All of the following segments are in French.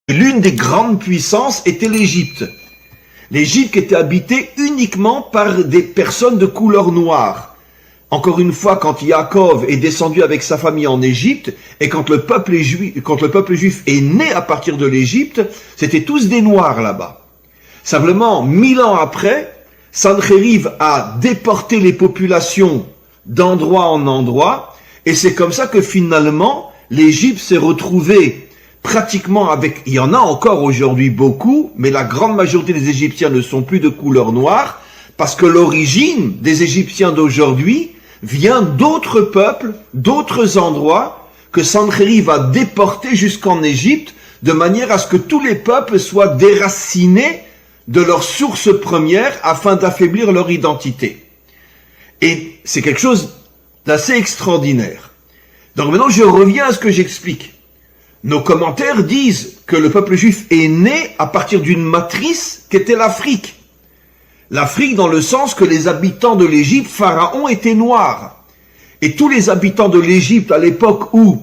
L'une des grandes puissances était l'Égypte. L'Égypte était habitée uniquement par des personnes de couleur noire. Encore une fois, quand Yaakov est descendu avec sa famille en Égypte, et quand le peuple juif est né à partir de l'Égypte, c'était tous des noirs là-bas. Simplement, 1000 ans après, Sancheriv a déporté les populations d'endroit en endroit, et c'est comme ça que finalement, l'Égypte s'est retrouvée pratiquement avec, il y en a encore aujourd'hui beaucoup, mais la grande majorité des Égyptiens ne sont plus de couleur noire, parce que l'origine des Égyptiens d'aujourd'hui vient d'autres peuples, d'autres endroits, que Sancheriv a déportés jusqu'en Égypte, de manière à ce que tous les peuples soient déracinés de leur source première afin d'affaiblir leur identité. Et c'est quelque chose d'assez extraordinaire. Donc maintenant je reviens à ce que j'explique. Nos commentaires disent que le peuple juif est né à partir d'une matrice qu'était l'Afrique. L'Afrique dans le sens que les habitants de l'Égypte, Pharaon, étaient noirs. Et tous les habitants de l'Égypte à l'époque où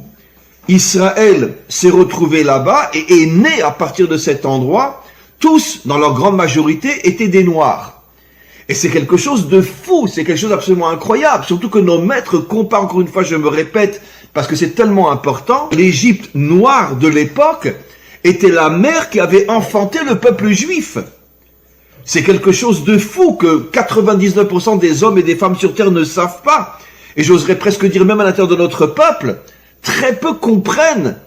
Israël s'est retrouvé là-bas et est né à partir de cet endroit, tous, dans leur grande majorité, étaient des noirs. Et c'est quelque chose de fou, c'est quelque chose d'absolument incroyable, surtout que nos maîtres comparent, encore une fois, je me répète, parce que c'est tellement important, l'Égypte noire de l'époque était la mère qui avait enfanté le peuple juif. C'est quelque chose de fou que 99% des hommes et des femmes sur terre ne savent pas. Et j'oserais presque dire même à l'intérieur de notre peuple, très peu comprennent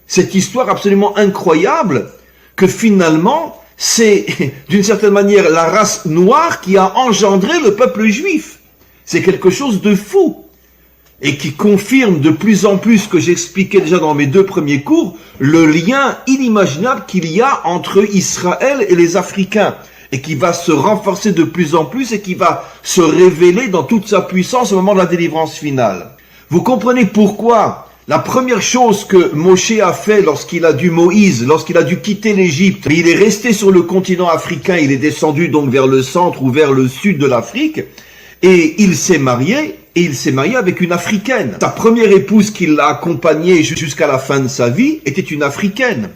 cette histoire absolument incroyable que finalement, c'est d'une certaine manière la race noire qui a engendré le peuple juif. C'est quelque chose de fou. Et qui confirme de plus en plus ce que j'expliquais déjà dans mes 2 premiers cours, le lien inimaginable qu'il y a entre Israël et les Africains. Et qui va se renforcer de plus en plus et qui va se révéler dans toute sa puissance au moment de la délivrance finale. Vous comprenez pourquoi la première chose que Moshe a fait lorsqu'il a dû quitter l'Égypte, il est resté sur le continent africain, il est descendu donc vers le centre ou vers le sud de l'Afrique, et il s'est marié avec une Africaine. Sa première épouse qui l'a accompagné jusqu'à la fin de sa vie était une Africaine.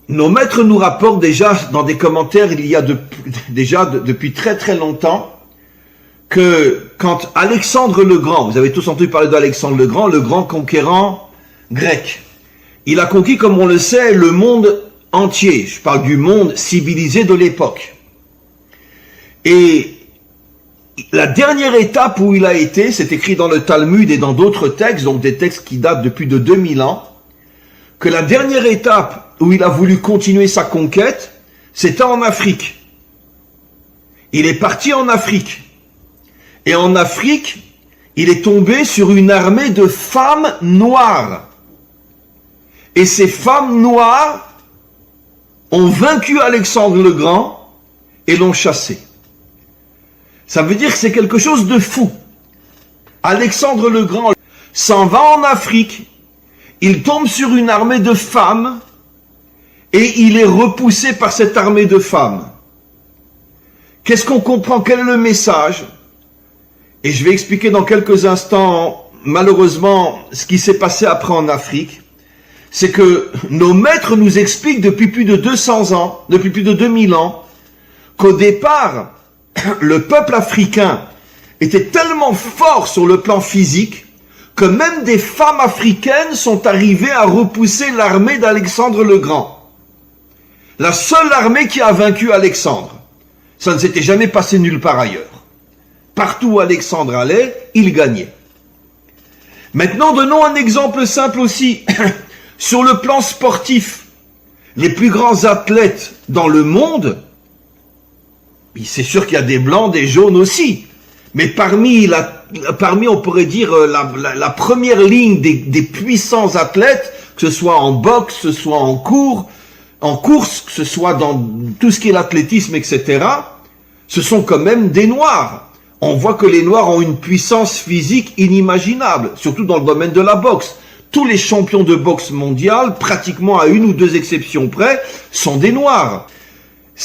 Nos maîtres nous rapportent déjà dans des commentaires, il y a depuis très très longtemps, que quand Alexandre le Grand, vous avez tous entendu parler d'Alexandre le grand conquérant grec, il a conquis, comme on le sait, le monde entier. Je parle du monde civilisé de l'époque. Et la dernière étape où il a été, c'est écrit dans le Talmud et dans d'autres textes, donc des textes qui datent de plus de 2000 ans, que la dernière étape où il a voulu continuer sa conquête, c'était en Afrique. Il est parti en Afrique. Et en Afrique, il est tombé sur une armée de femmes noires. Et ces femmes noires ont vaincu Alexandre le Grand et l'ont chassé. Ça veut dire que c'est quelque chose de fou. Alexandre le Grand s'en va en Afrique, il tombe sur une armée de femmes et il est repoussé par cette armée de femmes. Qu'est-ce qu'on comprend? Quel est le message? Et je vais expliquer dans quelques instants, malheureusement, ce qui s'est passé après en Afrique. C'est que nos maîtres nous expliquent depuis plus de 200 ans, depuis plus de 2000 ans, qu'au départ, le peuple africain était tellement fort sur le plan physique que même des femmes africaines sont arrivées à repousser l'armée d'Alexandre le Grand. La seule armée qui a vaincu Alexandre. Ça ne s'était jamais passé nulle part ailleurs. Partout où Alexandre allait, il gagnait. Maintenant, donnons un exemple simple aussi. Sur le plan sportif, les plus grands athlètes dans le monde, c'est sûr qu'il y a des blancs, des jaunes aussi, mais parmi on pourrait dire, la première ligne des puissants athlètes, que ce soit en boxe, que ce soit en course, que ce soit dans tout ce qui est l'athlétisme, etc., ce sont quand même des Noirs. On voit que les Noirs ont une puissance physique inimaginable, surtout dans le domaine de la boxe. Tous les champions de boxe mondiale, pratiquement à 1 ou 2 exceptions près, sont des Noirs.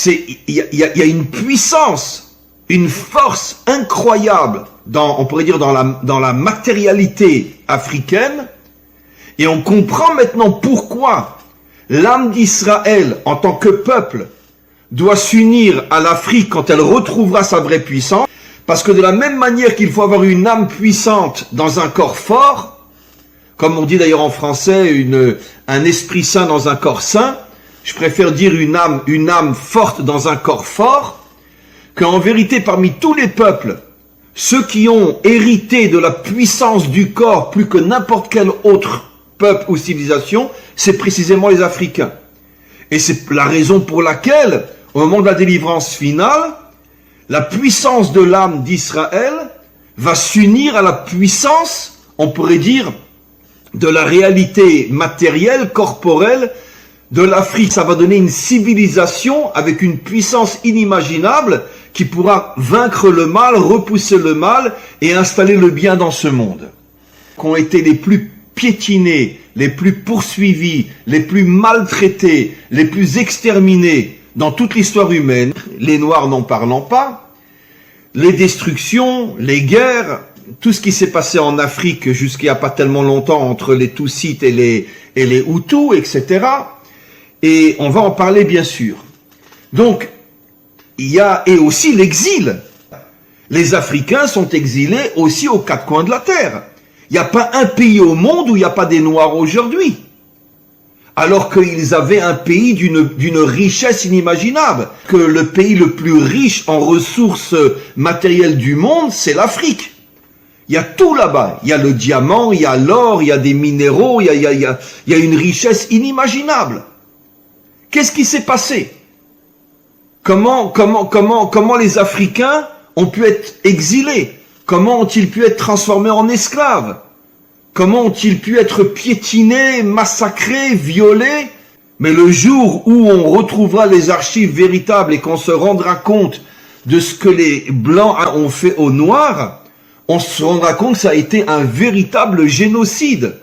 Il y a une puissance, une force incroyable, on pourrait dire dans la matérialité africaine, et on comprend maintenant pourquoi L'âme d'Israël, en tant que peuple, doit s'unir à l'Afrique quand elle retrouvera sa vraie puissance, parce que de la même manière qu'il faut avoir une âme puissante dans un corps fort, comme on dit d'ailleurs en français, un esprit saint dans un corps saint, je préfère dire une âme forte dans un corps fort, qu'en vérité parmi tous les peuples, ceux qui ont hérité de la puissance du corps plus que n'importe quel autre peuple ou civilisation, c'est précisément les Africains. Et c'est la raison pour laquelle, au moment de la délivrance finale, la puissance de l'âme d'Israël va s'unir à la puissance, on pourrait dire, de la réalité matérielle, corporelle de l'Afrique. Ça va donner une civilisation avec une puissance inimaginable qui pourra vaincre le mal, repousser le mal et installer le bien dans ce monde. Qui ont été les plus piétinés, les plus poursuivis, les plus maltraités, les plus exterminés dans toute l'histoire humaine, les Noirs n'en parlant pas, les destructions, les guerres, tout ce qui s'est passé en Afrique jusqu'il n'y a pas tellement longtemps entre les Tutsites et les Hutus, etc. Et on va en parler bien sûr. Donc, il y a et aussi l'exil. Les Africains sont exilés aussi aux quatre coins de la terre. Il n'y a pas un pays au monde où il n'y a pas des Noirs aujourd'hui. Alors qu'ils avaient un pays d'une richesse inimaginable. Que le pays le plus riche en ressources matérielles du monde, c'est l'Afrique. Il y a tout là-bas. Il y a le diamant, il y a l'or, il y a des minéraux, il y a une richesse inimaginable. Qu'est-ce qui s'est passé? Comment les Africains ont pu être exilés? Comment ont-ils pu être transformés en esclaves? Comment ont-ils pu être piétinés, massacrés, violés? Mais le jour où on retrouvera les archives véritables et qu'on se rendra compte de ce que les Blancs ont fait aux Noirs, on se rendra compte que ça a été un véritable génocide.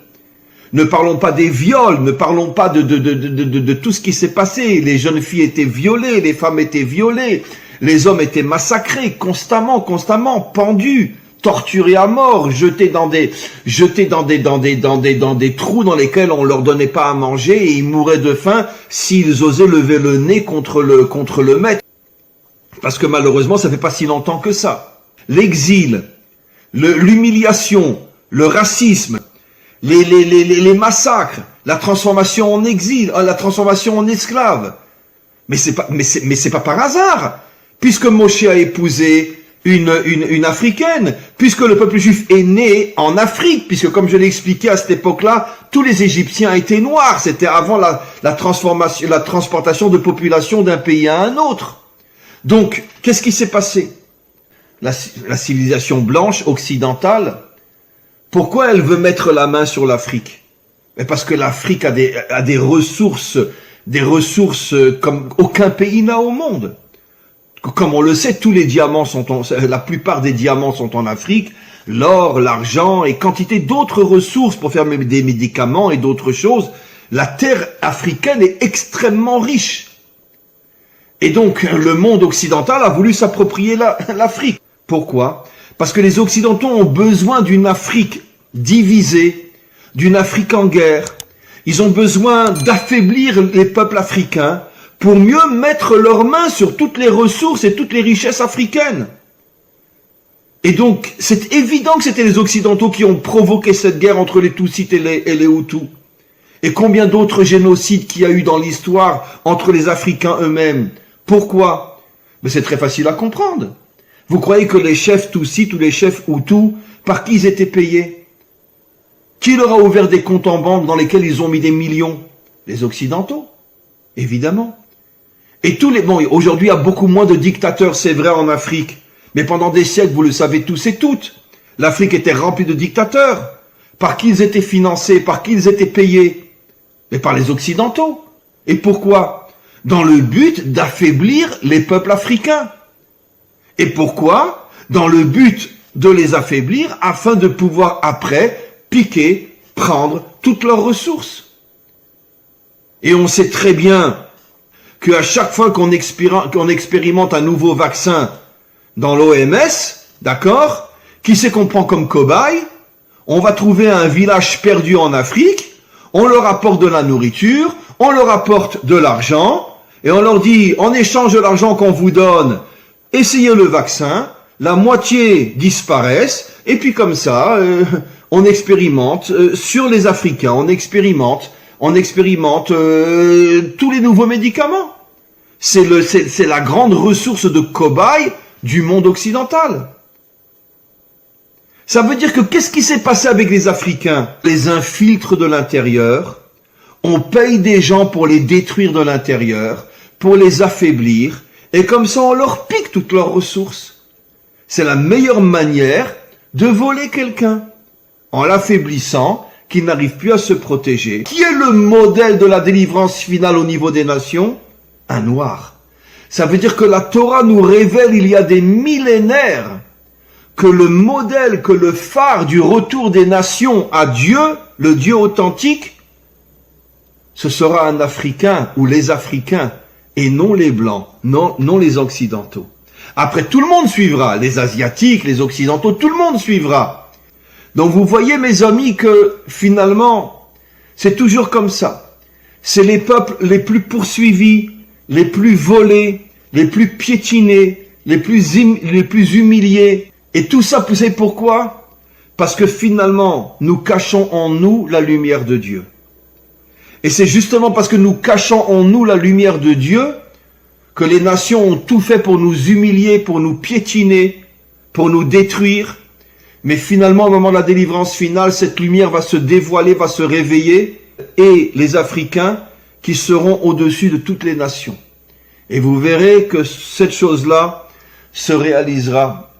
Ne parlons pas des viols, ne parlons pas de tout ce qui s'est passé. Les jeunes filles étaient violées, les femmes étaient violées, les hommes étaient massacrés constamment, pendus, torturés à mort, jetés dans des trous dans lesquels on leur donnait pas à manger et ils mouraient de faim s'ils osaient lever le nez contre le maître. Parce que malheureusement, ça fait pas si longtemps que ça. L'exil, l'humiliation, le racisme, les massacres, la transformation en exil, la transformation en esclave. Mais c'est pas par hasard, puisque Moshe a épousé une africaine, puisque le peuple juif est né en Afrique, puisque comme je l'ai expliqué à cette époque-là, tous les Égyptiens étaient noirs, c'était avant la transportation de population d'un pays à un autre. Donc, qu'est-ce qui s'est passé? La civilisation blanche occidentale, pourquoi elle veut mettre la main sur l'Afrique? Parce que l'Afrique a des ressources comme aucun pays n'a au monde. Comme on le sait, tous les diamants la plupart des diamants sont en Afrique, l'or, l'argent et quantité d'autres ressources pour faire des médicaments et d'autres choses. La terre africaine est extrêmement riche. Et donc, le monde occidental a voulu s'approprier l'Afrique. Pourquoi? Parce que les Occidentaux ont besoin d'une Afrique divisée, d'une Afrique en guerre. Ils ont besoin d'affaiblir les peuples africains pour mieux mettre leurs mains sur toutes les ressources et toutes les richesses africaines. Et donc, c'est évident que c'était les Occidentaux qui ont provoqué cette guerre entre les Tutsites et les Hutus. Et combien d'autres génocides qu'il y a eu dans l'histoire entre les Africains eux-mêmes. Pourquoi? Mais c'est très facile à comprendre. Vous croyez que les chefs Tutsites ou les chefs Hutus, par qui ils étaient payés? Qui leur a ouvert des comptes en banque dans lesquels ils ont mis des millions? Les Occidentaux, évidemment. Et aujourd'hui il y a beaucoup moins de dictateurs, c'est vrai, en Afrique. Mais pendant des siècles, vous le savez tous et toutes, l'Afrique était remplie de dictateurs. Par qui ils étaient financés, par qui ils étaient payés? Mais par les Occidentaux. Et pourquoi? Dans le but d'affaiblir les peuples africains. Et pourquoi? Dans le but de les affaiblir afin de pouvoir après piquer, prendre toutes leurs ressources. Et on sait très bien qu'à chaque fois qu'on expérimente un nouveau vaccin dans l'OMS, d'accord, qui c'est qu'on prend comme cobaye? On va trouver un village perdu en Afrique, on leur apporte de la nourriture, On leur apporte de l'argent et on leur dit, en échange de l'argent qu'on vous donne, essayez le vaccin, la moitié disparaissent, et puis comme ça, on expérimente sur les Africains, on expérimente tous les nouveaux médicaments. C'est la grande ressource de cobaye du monde occidental. Ça veut dire que qu'est-ce qui s'est passé avec les Africains? On les infiltre de l'intérieur, on paye des gens pour les détruire de l'intérieur, pour les affaiblir, et comme ça on leur pique toutes leurs ressources. C'est la meilleure manière de voler quelqu'un, en l'affaiblissant, qu'il n'arrive plus à se protéger. Qui est le modèle de la délivrance finale au niveau des nations? Un noir. Ça veut dire que la Torah nous révèle il y a des millénaires que le modèle, que le phare du retour des nations à Dieu, le Dieu authentique, ce sera un Africain ou les Africains et non les Blancs, non les Occidentaux. Après, tout le monde suivra, les Asiatiques, les Occidentaux, tout le monde suivra. Donc vous voyez mes amis que finalement, c'est toujours comme ça. C'est les peuples les plus poursuivis, les plus volés, les plus piétinés, les plus humiliés. Et tout ça, vous savez pourquoi? Parce que finalement, nous cachons en nous la lumière de Dieu. Et c'est justement parce que nous cachons en nous la lumière de Dieu que les nations ont tout fait pour nous humilier, pour nous piétiner, pour nous détruire. Mais finalement, au moment de la délivrance finale, cette lumière va se dévoiler, va se réveiller, et les Africains qui seront au-dessus de toutes les nations. Et vous verrez que cette chose-là se réalisera